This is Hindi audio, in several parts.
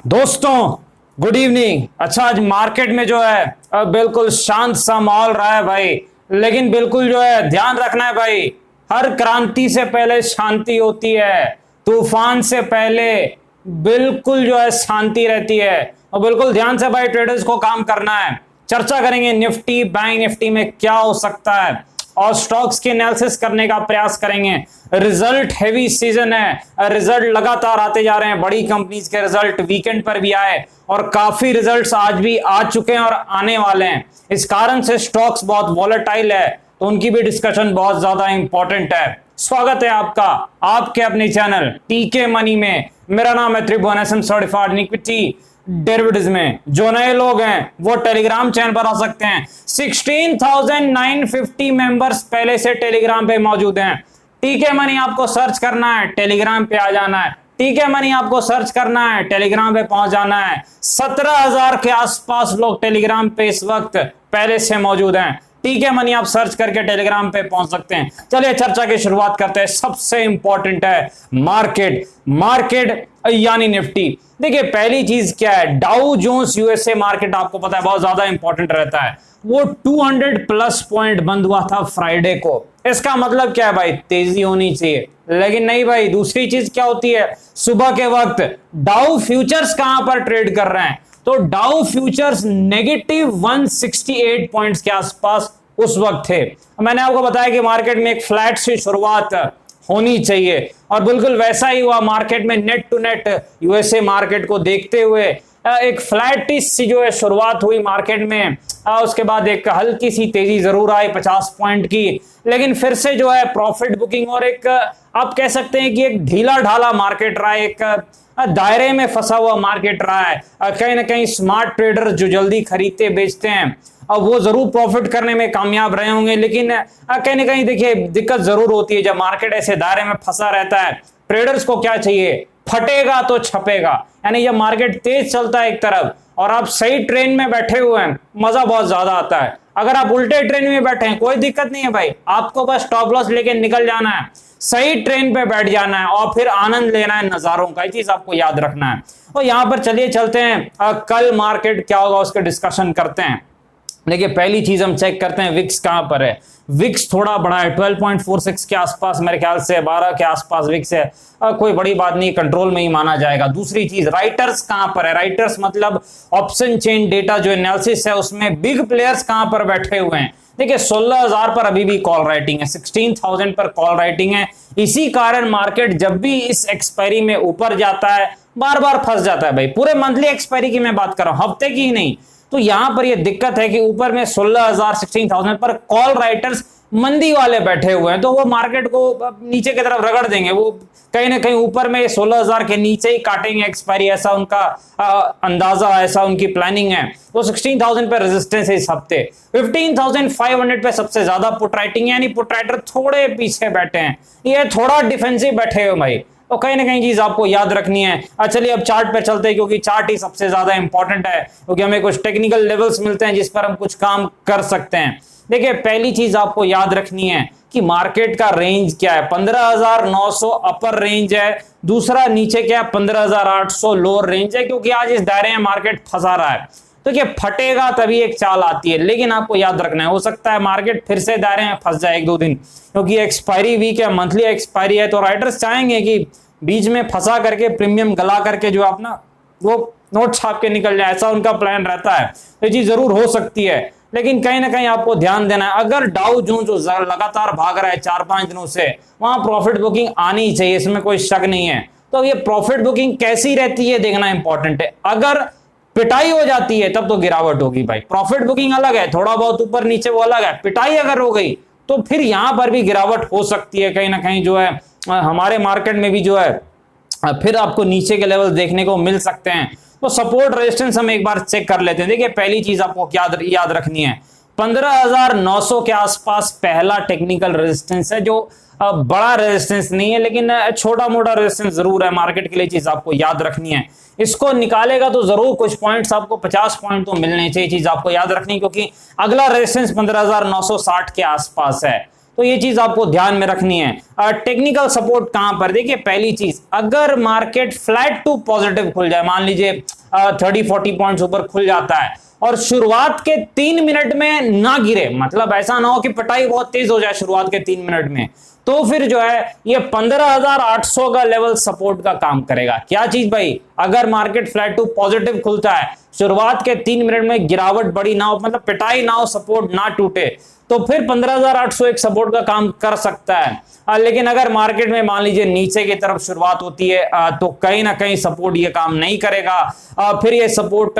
दोस्तों गुड इवनिंग। अच्छा, आज मार्केट में जो है बिल्कुल शांत सा माहौल रहा है भाई, लेकिन बिल्कुल जो है ध्यान रखना है भाई, हर क्रांति से पहले शांति होती है, तूफान से पहले बिल्कुल जो है शांति रहती है। और बिल्कुल ध्यान से भाई ट्रेडर्स को काम करना है। चर्चा करेंगे निफ्टी बैंक निफ्टी में क्या हो सकता है और स्टॉक्स की एनालिसिस करने का प्रयास करेंगे। रिजल्ट हेवी सीजन है, रिजल्ट लगातार आते जा रहे हैं, बड़ी कंपनीज के रिजल्ट वीकेंड पर भी आए और काफी रिजल्ट्स आज भी आ चुके हैं और आने वाले हैं। इस कारण से स्टॉक्स बहुत वॉलेटाइल है, तो उनकी भी डिस्कशन बहुत ज्यादा इंपॉर्टेंट है। स्वागत है आपका आपके अपने चैनल टीके मनी में। मेरा नाम है त्रिभुवन एसएम सर्टिफाइड इक्विटी डेरिवेटिव्स में। जो नए लोग हैं वो टेलीग्राम चैनल पर आ सकते हैं। 16,950 मेंबर्स पहले से टेलीग्राम पे मौजूद हैं। टीके मनी आपको सर्च करना है, टेलीग्राम पे आ जाना है। टीके मनी आपको सर्च करना है, टेलीग्राम पे पहुंच जाना है। 17,000 के आसपास लोग टेलीग्राम पे इस वक्त पहले से मौजूद हैं। टीके मनी आप सर्च करके टेलीग्राम पे पहुंच सकते हैं। चलिए चर्चा की शुरुआत करते हैं। सबसे इंपॉर्टेंट है मार्केट यानी निफ्टी। देखिए पहली चीज क्या है, डाउ जोन्स यूएसए मार्केट आपको पता है बहुत ज्यादा इंपॉर्टेंट रहता है। वो 200 प्लस पॉइंट बंद हुआ था फ्राइडे को। इसका मतलब क्या है भाई, तेजी होनी चाहिए, लेकिन नहीं भाई। दूसरी चीज क्या होती है, सुबह के वक्त डाउ फ्यूचर्स कहां पर ट्रेड कर रहे हैं, तो डाउ फ्यूचर्स नेगेटिव 168 पॉइंट्स के आसपास उस वक्त थे। मैंने आपको बताया कि मार्केट में एक फ्लैट से शुरुआत होनी चाहिए और बिल्कुल वैसा ही हुआ। मार्केट में net to net USA market को देखते हुए एक फ्लैटिश सी जो है शुरुआत हुई मार्केट में। उसके बाद एक हल्की सी तेजी जरूर आई 50 पॉइंट की, लेकिन फिर से जो है प्रॉफिट बुकिंग और एक आप कह सकते हैं कि एक ढीला ढाला मार्केट रहा है, एक दायरे में फंसा हुआ मार्केट रहा है। कहीं ना कहीं स्मार्ट ट्रेडर जो जल्दी खरीदते बेचते हैं अब वो जरूर प्रॉफिट करने में कामयाब रहे होंगे, लेकिन कहीं ना कहीं देखिए दिक्कत जरूर होती है जब मार्केट ऐसे दायरे में फंसा रहता है। ट्रेडर्स को क्या चाहिए, फटेगा तो छपेगा। यानी जब मार्केट तेज चलता है एक तरफ और आप सही ट्रेन में बैठे हुए हैं, मजा बहुत ज्यादा आता है। अगर आप उल्टे ट्रेन में बैठे हैं कोई दिक्कत नहीं है भाई, आपको बस स्टॉप लॉस लेके निकल जाना है, सही ट्रेन पे बैठ जाना है और फिर आनंद लेना है नजारों का। ये चीज आपको याद रखना है। और यहां पर चलिए चलते हैं, कल मार्केट क्या होगा उसका डिस्कशन करते हैं। देखिए पहली चीज हम चेक करते हैं विक्स कहां पर है। विक्स थोड़ा बड़ा है, 12.46 के आसपास, मेरे ख्याल से 12 के आसपास विक्स है। कोई बड़ी बात नहीं, कंट्रोल में ही माना जाएगा। दूसरी चीज राइटर्स कहां पर है। राइटर्स मतलब ऑप्शन चेन डेटा जो एनालिसिस है उसमें बिग प्लेयर्स कहां पर बैठे हुए हैं। देखिए 16,000 पर अभी भी कॉल राइटिंग है, 16,000 पर कॉल राइटिंग है। इसी कारण मार्केट जब भी इस एक्सपायरी में ऊपर जाता है बार बार फंस जाता है भाई। पूरे मंथली एक्सपायरी की मैं बात कर रहा हूं, हफ्ते की ही नहीं। तो यहां पर यह दिक्कत है कि ऊपर में 16,000 16,000 पर कॉल राइटर्स मंदी वाले बैठे हुए हैं, तो वो मार्केट को नीचे की तरफ रगड़ देंगे। वो कहीं ना कहीं ऊपर में 16,000 के नीचे ही काटेंगे एक्सपायरी, ऐसा उनका अंदाजा, ऐसा उनकी प्लानिंग है। वो 16,000 पे रेजिस्टेंस है इस हफ्ते। 15,500 पे सबसे ज्यादा पुट राइटिंग, यानी पुट राइटर थोड़े पीछे बैठे हैं, ये थोड़ा डिफेंसिव बैठे हुए भाई। तो कहीं ना कहीं चीज आपको याद रखनी है। चलिए अब चार्ट पे चलते हैं, क्योंकि चार्ट ही सबसे ज्यादा इंपॉर्टेंट है, क्योंकि हमें कुछ टेक्निकल लेवल्स मिलते हैं जिस पर हम कुछ काम कर सकते हैं। देखिए पहली चीज आपको याद रखनी है कि मार्केट का रेंज क्या है। 15,900 अपर रेंज है, दूसरा नीचे क्या है 15,800 लोअर रेंज है, क्योंकि आज इस दायरे में मार्केट फंसा रहा है। तो क्या फटेगा तभी एक चाल आती है, लेकिन आपको याद रखना है हो सकता है मार्केट फिर से दायरे में फंस जाए 1-2 दिन, क्योंकि एक्सपायरी वीक है, मंथली एक्सपायरी है। तो राइटर्स चाहेंगे कि बीच में फंसा करके प्रीमियम गला करके जो अपना वो नोट छाप के निकल जाए, ऐसा उनका प्लान रहता है। तो ये चीज जरूर हो सकती है, लेकिन कहीं ना कहीं आपको ध्यान देना है। अगर डाउ जोन्स जो लगातार भाग रहा है 4-5 दिनों से, वहां प्रॉफिट बुकिंग आनी चाहिए, इसमें कोई शक नहीं है। तो ये प्रॉफिट बुकिंग कैसी रहती है देखना इंपॉर्टेंट है। अगर पिटाई हो जाती है तब तो गिरावट होगी भाई। प्रॉफिट बुकिंग अलग है, थोड़ा बहुत ऊपर नीचे वो अलग है। पिटाई अगर हो गई तो फिर यहां पर भी गिरावट हो सकती है। कहीं ना कहीं जो है हमारे मार्केट में भी जो है फिर आपको नीचे के लेवल देखने को मिल सकते हैं। तो सपोर्ट रेजिस्टेंस हम एक बार चेक कर लेते हैं। देखिए पहली चीज आपको याद रखनी है, 15,900 के आसपास पहला टेक्निकल रेजिस्टेंस है, जो बड़ा रेजिस्टेंस नहीं है, लेकिन छोटा मोटा रेजिस्टेंस जरूर है मार्केट के लिए। चीज आपको याद रखनी है, इसको निकालेगा तो जरूर कुछ पॉइंट्स आपको 50 पॉइंट तो मिलने चाहिए। चीज आपको याद रखनी, क्योंकि अगला रेजिस्टेंस 15,960 के आसपास है। तो ये चीज आपको ध्यान में रखनी है। टेक्निकल सपोर्ट कहां पर, देखिए पहली चीज, अगर मार्केट फ्लैट टू पॉजिटिव खुल जाए, मान लीजिए 30-40 पॉइंट्स ऊपर खुल जाता है और शुरुआत के 3 मिनट में ना गिरे, मतलब ऐसा ना हो कि पिटाई बहुत तेज हो जाए शुरुआत के 3 मिनट में, तो फिर जो है ये 15,800 का लेवल सपोर्ट का काम करेगा। क्या चीज भाई, अगर मार्केट फ्लैट टू पॉजिटिव खुलता है, शुरुआत के 3 मिनट में गिरावट बड़ी ना हो, मतलब पिटाई ना हो, सपोर्ट ना टूटे, तो फिर 15,800 एक सपोर्ट का काम कर सकता है। लेकिन अगर मार्केट में मान लीजिए नीचे की तरफ शुरुआत होती है तो कहीं ना कहीं सपोर्ट ये काम नहीं करेगा। फिर ये सपोर्ट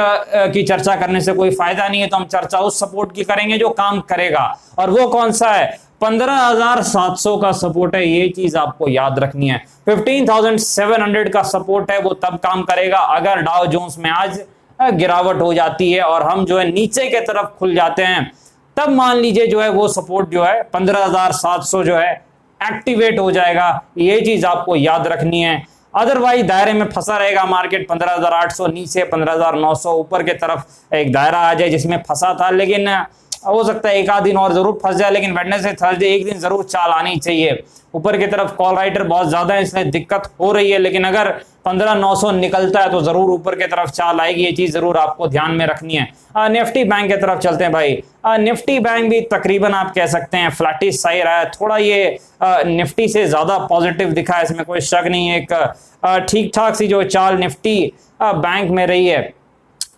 की चर्चा करने से कोई फायदा नहीं है, तो हम चर्चा उस सपोर्ट की करेंगे जो काम करेगा, और वो कौन सा है, 15,700 का सपोर्ट है। ये चीज आपको याद रखनी है। 15,700 का सपोर्ट है, वो तब काम करेगा अगर डाउ जोन्स में आज गिरावट हो जाती है और हम जो है नीचे के तरफ खुल जाते हैं, तब मान लीजिए जो है वो सपोर्ट जो है 15,700 जो है एक्टिवेट हो जाएगा। ये चीज आपको याद रखनी है। अदरवाइज दायरे में फंसा रहेगा मार्केट, 15,800 नीचे, 15,900 ऊपर के तरफ एक दायरा आ जाए जिसमें फंसा था। लेकिन हो सकता है एक आध दिन और जरूर फंस जाए, लेकिन वेडनेसडे थर्सडे एक दिन जरूर चाल आनी चाहिए। ऊपर की तरफ कॉल राइटर बहुत ज्यादा है, इसलिए दिक्कत हो रही है, लेकिन अगर 15,900 निकलता है तो जरूर ऊपर की तरफ चाल आएगी। ये चीज जरूर आपको ध्यान में रखनी है। निफ्टी बैंक की तरफ चलते हैं भाई। निफ्टी बैंक भी तकरीबन आप कह सकते हैं फ्लैटिश सही रहा है, थोड़ा ये निफ्टी से ज्यादा पॉजिटिव दिखा है, इसमें कोई शक नहीं है। एक ठीक ठाक सी जो चाल निफ्टी बैंक में रही है,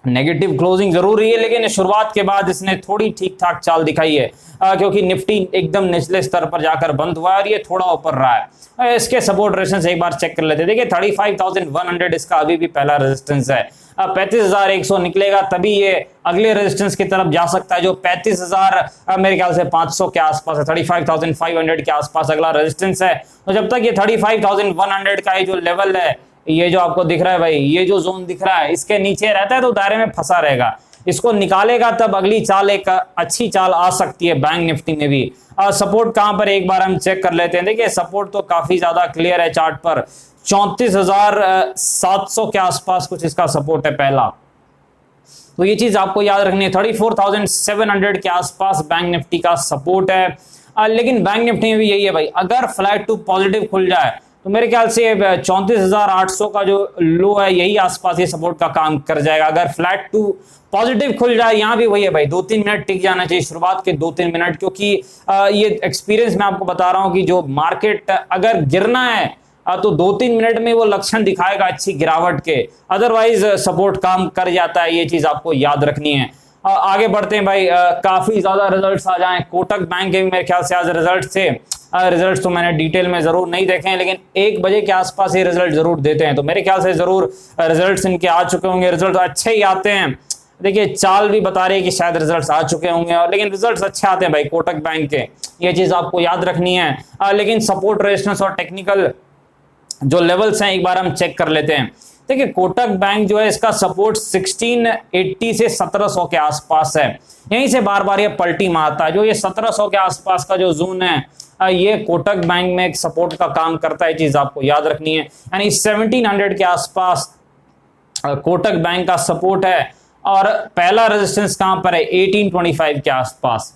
नेगेटिव क्लोजिंग जरूर रही है, लेकिन शुरुआत के बाद इसने थोड़ी ठीक ठाक चाल दिखाई है, क्योंकि निफ्टी एकदम निचले स्तर पर जाकर बंद हुआ है और ये थोड़ा ऊपर रहा है। इसके सपोर्ट रेजिस्टेंस एक बार चेक कर लेते हैं। देखिए 35,100 इसका अभी भी पहला रेजिस्टेंस है। 35,100 निकलेगा तभी ये अगले रेजिस्टेंस की तरफ जा सकता है, जो 35,000 मेरे ख्याल से 500 के आसपास है। 35,500 के आसपास अगला रेजिस्टेंस है। तो जब तक ये 35,100 का जो लेवल है, ये जो आपको दिख रहा है भाई, ये जो जोन दिख रहा है, इसके नीचे रहता है तो दायरे में फंसा रहेगा। इसको निकालेगा तब अगली चाल एक अच्छी चाल आ सकती है बैंक निफ्टी में भी। सपोर्ट कहां पर एक बार हम चेक कर लेते हैं। देखिए सपोर्ट तो काफी ज्यादा क्लियर है चार्ट पर, 34,700 के आसपास कुछ इसका सपोर्ट है पहला। तो ये चीज आपको याद रखनी है। 34,700 के आसपास बैंक निफ्टी का सपोर्ट है। लेकिन बैंक निफ्टी में भी यही है भाई, अगर फ्लैट टू पॉजिटिव खुल जाए तो मेरे ख्याल से 34,800 का जो लो है, यही आसपास ये सपोर्ट का काम कर जाएगा। अगर फ्लैट टू पॉजिटिव खुल जाए, यहां भी वही है भाई, 2-3 मिनट टिक जाना चाहिए, शुरुआत के 2-3 मिनट, क्योंकि ये एक्सपीरियंस मैं आपको बता रहा हूं कि जो मार्केट अगर गिरना है तो 2-3 मिनट में वो लक्षण दिखाएगा अच्छी गिरावट के, अदरवाइज सपोर्ट काम कर जाता है। ये चीज आपको याद रखनी है। आगे बढ़ते हैं भाई। काफी ज्यादा रिजल्ट्स आ जाएं। कोटक बैंक के भी मेरे ख्याल से आज रिजल्ट थे। रिजल्ट्स तो मैंने डिटेल में जरूर नहीं देखे हैं, लेकिन 1 बजे के आसपास ये रिजल्ट जरूर देते हैं, तो मेरे ख्याल से जरूर रिजल्ट्स इनके आ चुके होंगे। रिजल्ट अच्छे ही आते हैं। देखिए चाल भी बता रही है कि शायद रिजल्ट्स आ चुके होंगे, और लेकिन रिजल्ट्स अच्छे आते हैं भाई कोटक बैंक के, ये चीज आपको याद रखनी है। लेकिन सपोर्ट रेजिस्टेंस और टेक्निकल जो लेवल्स हैं एक बार हम चेक कर लेते हैं। देखिए कोटक बैंक जो है, इसका सपोर्ट 1680 से 1700 के आसपास है। यहीं से बार बार ये पलटी मारता है। जो ये 1700 के आसपास का जो जोन है, ये कोटक बैंक में एक सपोर्ट का काम करता है। चीज आपको याद रखनी है। यानी 1700 के आसपास कोटक बैंक का सपोर्ट है, और पहला रेजिस्टेंस कहां पर है, 1825 के आसपास।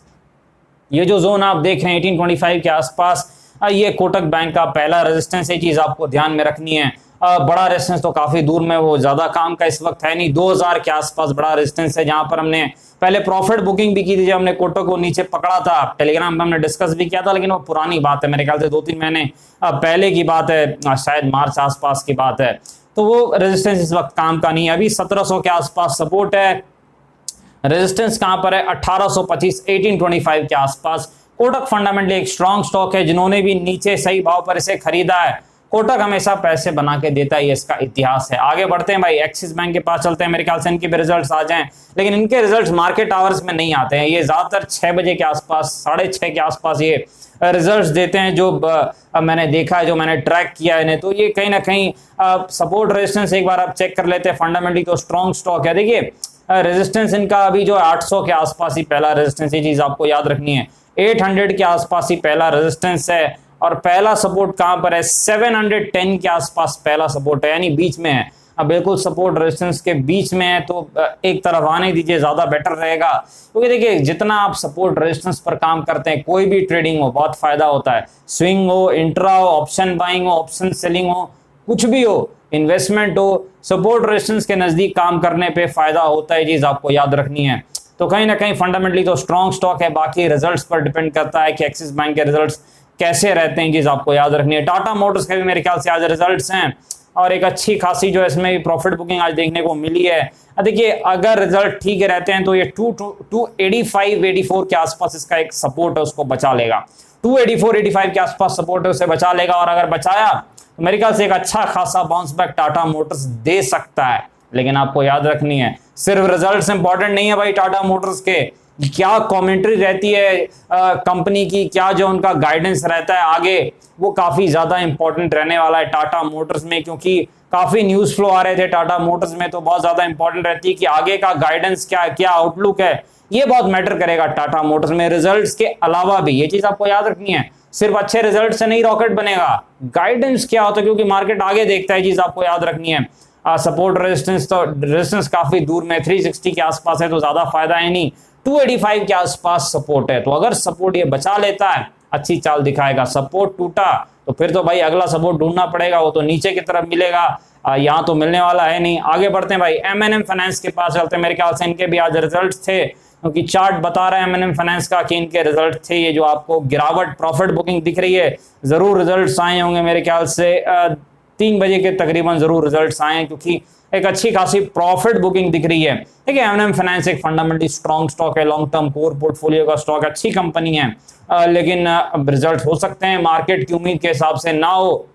ये जो जोन आप देख रहे हैं 1825 के आसपास, ये कोटक बैंक का पहला रेजिस्टेंस है। चीज आपको ध्यान में रखनी है। बड़ा रेजिस्टेंस तो काफी दूर में, वो ज्यादा काम का इस वक्त है नहीं। 2000 के आसपास बड़ा रेजिस्टेंस है, जहां पर हमने पहले प्रॉफिट बुकिंग भी की थी, जब हमने कोटक को नीचे पकड़ा था। टेलीग्राम पे हमने डिस्कस भी किया था, लेकिन वो पुरानी बात है, मेरे ख्याल से 2-3 महीने पहले की बात है, शायद मार्च आसपास की बात है। तो वो रेजिस्टेंस इस वक्त काम का नहीं है। अभी 1700 के आसपास सपोर्ट है। रेजिस्टेंस कहां पर है, 1825, 1825 के आसपास। कोटक फंडामेंटली एक स्ट्रॉन्ग स्टॉक है। जिन्होंने भी नीचे सही भाव पर इसे खरीदा है, कोटक हमेशा पैसे बना के देता है, ये इसका इतिहास है। आगे बढ़ते हैं भाई, एक्सिस बैंक के पास चलते हैं। मेरे ख्याल से इनके भी रिजल्ट्स आ जाएं, लेकिन इनके रिजल्ट्स मार्केट आवर्स में नहीं आते हैं। ये ज्यादातर 6 बजे के आसपास, 6:30 के आसपास ये रिजल्ट्स देते हैं। जो मैंने देखा है, जो मैंने ट्रैक किया है इन्हें, तो ये कहीं ना कहीं सपोर्ट रेजिस्टेंस एक बार आप चेक कर लेते हैं। फंडामेंटली तो स्ट्रॉन्ग स्टॉक है। देखिए रेजिस्टेंस इनका अभी जो 800 के आसपास ही पहला रेजिस्टेंस, ये चीज आपको याद रखनी है। 800 के आसपास ही पहला रेजिस्टेंस है, और पहला सपोर्ट कहां पर है, 710 के आसपास पहला सपोर्ट है, यानी बीच में है। अब बिल्कुल सपोर्ट रेजिस्टेंस के बीच में है, तो एक तरफ आने दीजिए, ज्यादा बेटर रहेगा। क्योंकि देखिए जितना आप सपोर्ट रेजिस्टेंस पर काम करते हैं, कोई भी ट्रेडिंग हो, बहुत फायदा होता है। स्विंग हो, इंट्रा हो, ऑप्शन बाइंग हो, ऑप्शन सेलिंग हो, कुछ भी हो, इन्वेस्टमेंट हो, सपोर्ट रेजिस्टेंस के नजदीक काम करने पे फायदा होता है, चीज आपको याद रखनी है। तो कहीं ना कहीं फंडामेंटली तो स्ट्रॉन्ग स्टॉक है, बाकी रिजल्ट्स पर डिपेंड करता है कि एक्सिस बैंक के रिजल्ट्स कैसे रहते हैं, चीज आपको याद रखनी है। टाटा मोटर्स के भी मेरे ख्याल से आज रिजल्ट्स हैं और एक अच्छी खासी जो है इसमें भी प्रॉफिट बुकिंग आज देखने को मिली है। देखिए अगर रिजल्ट ठीक रहते हैं तो ये 285-84 के आसपास इसका एक सपोर्ट है, उसको बचा लेगा। 284-85 के आसपास सपोर्ट है, उसे बचा लेगा और अगर बचाया तो मेरे ख्याल से एक अच्छा खासा बाउंस बैक टाटा मोटर्स दे सकता है। लेकिन आपको याद रखनी है सिर्फ रिजल्ट्स इंपॉर्टेंट नहीं है भाई, टाटा मोटर्स के क्या कमेंट्री रहती है कंपनी की, क्या जो उनका गाइडेंस रहता है आगे, वो काफी ज्यादा इंपॉर्टेंट रहने वाला है टाटा मोटर्स में, क्योंकि काफी न्यूज फ्लो आ रहे थे टाटा मोटर्स में, तो बहुत ज्यादा इंपॉर्टेंट रहती है कि आगे का गाइडेंस क्या है, क्या आउटलुक है, ये बहुत मैटर करेगा टाटा मोटर्स में। रिजल्ट्स के अलावा भी ये चीज आपको याद रखनी है, सिर्फ अच्छे रिजल्ट से नहीं रॉकेट बनेगा, गाइडेंस क्या होता है, क्योंकि मार्केट आगे देखता है, चीज आपको याद रखनी है। सपोर्ट रेजिस्टेंस तो रेजिस्टेंस काफी दूर में 360 के आसपास है, तो ज्यादा फायदा है नहीं। 285 के आसपास सपोर्ट है, तो अगर सपोर्ट ये बचा लेता है अच्छी चाल दिखाएगा। सपोर्ट टूटा तो फिर तो भाई अगला सपोर्ट ढूंढना पड़ेगा, वो तो नीचे की तरफ मिलेगा, यहाँ तो मिलने वाला है नहीं। आगे बढ़ते हैं भाई, M&M फाइनेंस के पास चलते हैं। मेरे ख्याल से इनके भी आज रिजल्ट थे, क्योंकि चार्ट बता रहा है M&M फाइनेंस का कि इनके रिजल्ट थे। ये जो आपको गिरावट प्रॉफिट बुकिंग दिख रही है, जरूर रिजल्ट आए होंगे मेरे ख्याल से 3 बजे के तकरीबन जरूर रिजल्ट्स आए हैं, क्योंकि एक अच्छी खासी प्रॉफिट बुकिंग दिख रही है। देखिए M&M फाइनेंस एक फंडामेंटली स्ट्रॉन्ग स्टॉक है, लॉन्ग टर्म कोर पोर्टफोलियो का स्टॉक, अच्छी कंपनी है, लेकिन रिजल्ट हो सकते हैं मार्केट की उम्मीद के हिसाब से ना हो,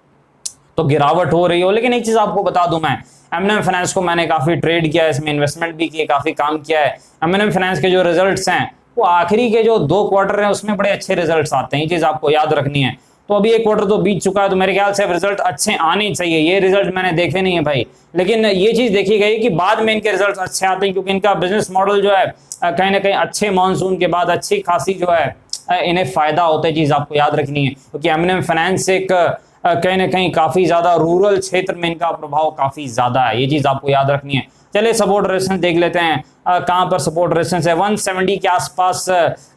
तो गिरावट हो रही हो। लेकिन एक चीज आपको बता दूं, मैं M&M फाइनेंस को मैंने काफी ट्रेड किया है, इसमें इन्वेस्टमेंट भी किए, काफी काम किया है। M&M फाइनेंस के जो रिजल्ट्स हैं वो आखिरी के जो 2 क्वार्टर हैं उसमें बड़े अच्छे रिजल्ट्स आते हैं, ये चीज आपको याद रखनी है। तो अभी 1 क्वार्टर तो बीत चुका है, तो मेरे ख्याल से रिजल्ट अच्छे आने चाहिए। ये रिजल्ट मैंने देखे नहीं है भाई, लेकिन ये चीज देखी गई कि बाद में इनके रिजल्ट अच्छे आते हैं, क्योंकि इनका बिजनेस मॉडल जो है कहीं ना कहीं अच्छे मानसून के बाद अच्छी खासी जो है इन्हें फायदा होता है, चीज आपको याद रखनी है। क्योंकि M&M फाइनेंस एक कहीं ना कहीं काफी ज्यादा रूरल क्षेत्र में इनका प्रभाव काफी ज्यादा है, ये चीज आपको याद रखनी है। चलिए सपोर्ट रेजिस्टेंस देख लेते हैं, कहां पर सपोर्ट रेजिस्टेंस है। 170 के आसपास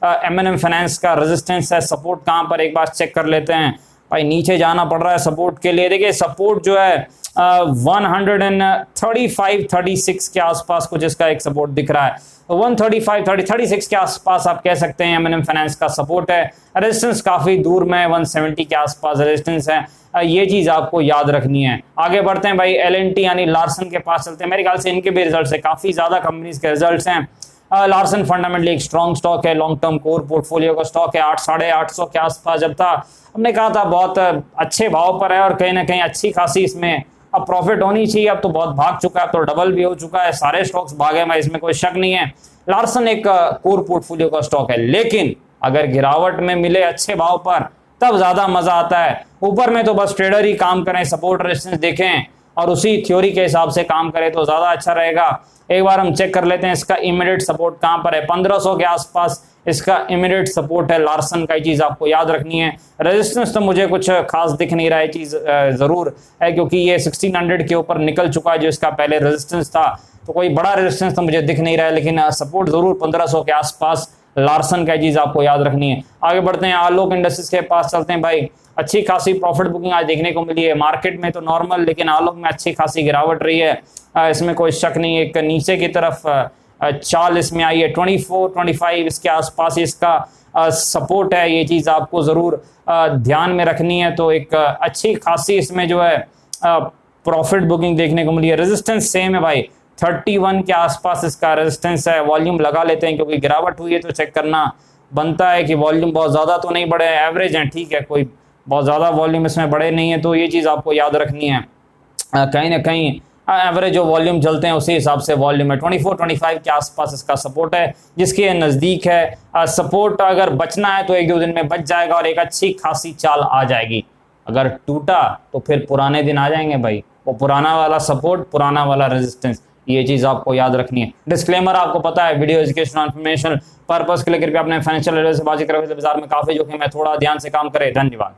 M&M फाइनेंस का रेजिस्टेंस है, सपोर्ट कहां पर एक बार चेक कर लेते हैं। भाई नीचे जाना पड़ रहा है सपोर्ट के लिए, देखिए सपोर्ट जो है 135-36 के आसपास कुछ इसका एक सपोर्ट दिख रहा है। 135-36 के आसपास आप कह सकते हैं M&M फाइनेंस का सपोर्ट है। रेजिस्टेंस काफी दूर में 170 के आसपास रेजिस्टेंस है, ये चीज आपको याद रखनी है। आगे बढ़ते हैं भाई, L&T यानी लार्सन के पास चलते हैं। मेरे ख्याल से इनके भी रिजल्ट्स है, काफी ज्यादा कंपनीज के रिजल्ट्स हैं। लार्सन फंडामेंटली एक स्ट्रॉन्ग स्टॉक है, लॉन्ग टर्म कोर पोर्टफोलियो का स्टॉक है। 800-850 के आसपास जब था हमने कहा था बहुत अच्छे भाव पर है और कहीं ना कहीं अच्छी खासी इसमें अब प्रॉफिट होनी चाहिए। अब तो बहुत भाग चुका है, अब तो डबल भी हो चुका है, सारे स्टॉक्स भागे में, इसमें कोई शक नहीं है। लार्सन एक कोर पोर्टफोलियो का स्टॉक है, लेकिन अगर गिरावट में मिले अच्छे भाव पर तब ज्यादा मजा आता है। ऊपर में तो बस ट्रेडर ही काम करें, सपोर्ट रेजिस्टेंस देखें और उसी थ्योरी के हिसाब से काम करें तो ज्यादा अच्छा रहेगा। एक बार हम चेक कर लेते हैं इसका इमीडिएट सपोर्ट कहां पर है। 1500 के आसपास इसका इमीडिएट सपोर्ट है लार्सन का, चीज आपको याद रखनी है। रेजिस्टेंस तो मुझे कुछ खास दिख नहीं रहा है, चीज जरूर है क्योंकि ये 1600 के ऊपर निकल चुका है जो इसका पहले रेजिस्टेंस था, तो कोई बड़ा रेजिस्टेंस तो मुझे दिख नहीं रहा है, लेकिन सपोर्ट जरूर 1500 के आसपास लार्सन का, चीज आपको याद रखनी है। आगे बढ़ते हैं, आलोक इंडस्ट्रीज के पास चलते हैं भाई। अच्छी खासी प्रॉफिट बुकिंग आज देखने को मिली है, मार्केट में तो नॉर्मल, लेकिन आलोक में अच्छी खासी गिरावट रही है, इसमें कोई शक नहीं है। एक नीचे की तरफ चाल इसमें आई है, 24-25 इसके आसपास इसका सपोर्ट है, ये चीज आपको जरूर ध्यान में रखनी है। तो एक अच्छी खासी इसमें जो है प्रॉफिट बुकिंग देखने को मिली है। रेजिस्टेंस सेम है भाई, 31 के आसपास इसका रेजिस्टेंस है। वॉल्यूम लगा लेते हैं क्योंकि गिरावट हुई है तो चेक करना बनता है कि वॉल्यूम बहुत ज्यादा तो नहीं बढ़े, एवरेज है, ठीक है, कोई बहुत ज्यादा वॉल्यूम इसमें बढ़े नहीं है, तो ये चीज आपको याद रखनी है। कहीं ना कहीं एवरेज जो वॉल्यूम चलते हैं उसी हिसाब से वॉल्यूम है। 24-25 के आसपास इसका सपोर्ट है, जिसके नजदीक है। सपोर्ट अगर बचना है तो 1-2 दिन में बच जाएगा और एक अच्छी खासी चाल आ जाएगी। अगर टूटा तो फिर पुराने दिन आ जाएंगे भाई, वो पुराना वाला सपोर्ट, पुराना वाला रेजिस्टेंस, ये चीज आपको याद रखनी है। डिस्क्लेमर आपको पता है, वीडियो एजुकेशन इन्फॉर्मेशन पर्पस के लिए कृपया अपने फाइनेंशियल एडवाइजर से बातचीत करें, बाजार में काफी जोखिम है, थोड़ा ध्यान से काम करें। धन्यवाद।